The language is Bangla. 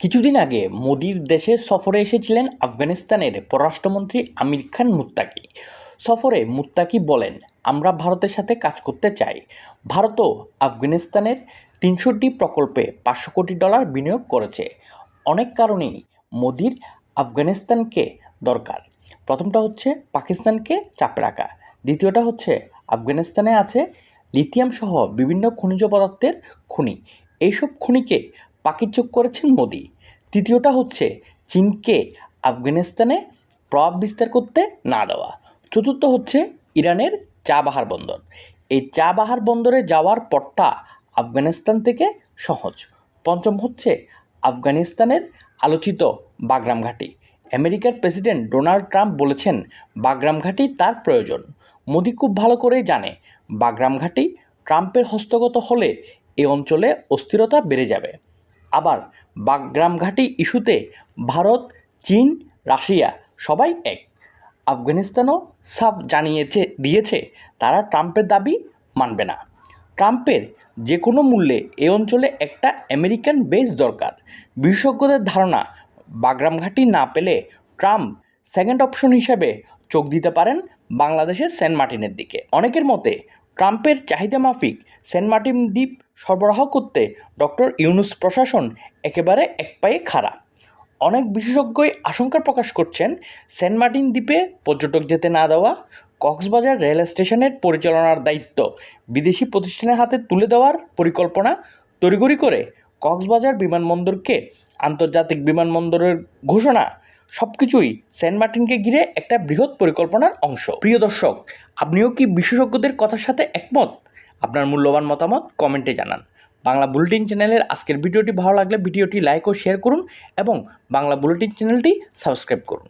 কিছুদিন আগে মোদির দেশে সফরে এসেছিলেন আফগানিস্তানের পররাষ্ট্রমন্ত্রী আমির খান মুত্তাকি। সফরে মুত্তাকি বলেন, আমরা ভারতের সাথে কাজ করতে চাই। ভারতও আফগানিস্তানের ৩০০টি প্রকল্পে $৫০০ কোটি বিনিয়োগ করেছে। অনেক কারণেই মোদির আফগানিস্তানকে দরকার। প্রথমটা হচ্ছে পাকিস্তানকে চাপে রাখা, দ্বিতীয়টা হচ্ছে আফগানিস্তানে আছে লিথিয়াম সহ বিভিন্ন খনিজ পদার্থের খনি, এইসব খনিকে পাকিচুপ করেছেন মোদি। তৃতীয়টা হচ্ছে চীনকে আফগানিস্তানে প্রভাব বিস্তার করতে না দেওয়া। চতুর্থ হচ্ছে ইরানের চাবাহার বন্দর। এই চাবাহার বন্দরে যাওয়ার পথটা আফগানিস্তান থেকে সহজ। পঞ্চম হচ্ছে আফগানিস্তানের আলোচিত বাগরাম ঘাঁটি। আমেরিকার প্রেসিডেন্ট ডোনাল্ড ট্রাম্প বলেছেন বাগরাম ঘাঁটি তার প্রয়োজন। মোদি খুব ভালো করেই জানে বাগরাম ঘাঁটি ট্রাম্পের হস্তগত হলে এ অঞ্চলে অস্থিরতা বেড়ে যাবে। আবার বাগরাম ঘাঁটি ইস্যুতে ভারত, চীন, রাশিয়া সবাই এক। আফগানিস্তানও সাফ দিয়েছে তারা ট্রাম্পের দাবি মানবে না। ট্রাম্পের যে কোনো মূল্যে এ অঞ্চলে একটা আমেরিকান বেস দরকার। বিশেষজ্ঞদের ধারণা, বাগরাম ঘাঁটি না পেলে ট্রাম্প সেকেন্ড অপশন হিসেবে চোখ দিতে পারেন বাংলাদেশের সেন্ট মার্টিনের দিকে। অনেকের মতে ট্রাম্পের চাহিদা মাফিক সেন্ট মার্টিন দ্বীপ সরবরাহ করতে ডক্টর ইউনূস প্রশাসন একেবারে এক পায়ে খাড়া। অনেক বিশেষজ্ঞই আশঙ্কা প্রকাশ করছেন সেন্ট মার্টিন দ্বীপে পর্যটক যেতে না দেওয়া, কক্সবাজার রেল স্টেশনের পরিচালনার দায়িত্ব বিদেশি প্রতিষ্ঠানের হাতে তুলে দেওয়ার পরিকল্পনা তড়িঘড়ি করে কক্সবাজার বিমানবন্দরকে আন্তর্জাতিক বিমানবন্দরের ঘোষণা, সব কিছুই সেন্ট মার্টিনকে ঘিরে একটা বৃহৎ পরিকল্পনার অংশ। প্রিয় দর্শক, আপনিও কি বিশেষজ্ঞদের কথার সাথে একমত? আপনার মূল্যবান মতামত কমেন্টে জানান। বাংলা বুলেটিন চ্যানেলের আজকের ভিডিওটি ভালো লাগলে ভিডিওটি লাইক ও শেয়ার করুন এবং বাংলা বুলেটিন চ্যানেলটি সাবস্ক্রাইব করুন।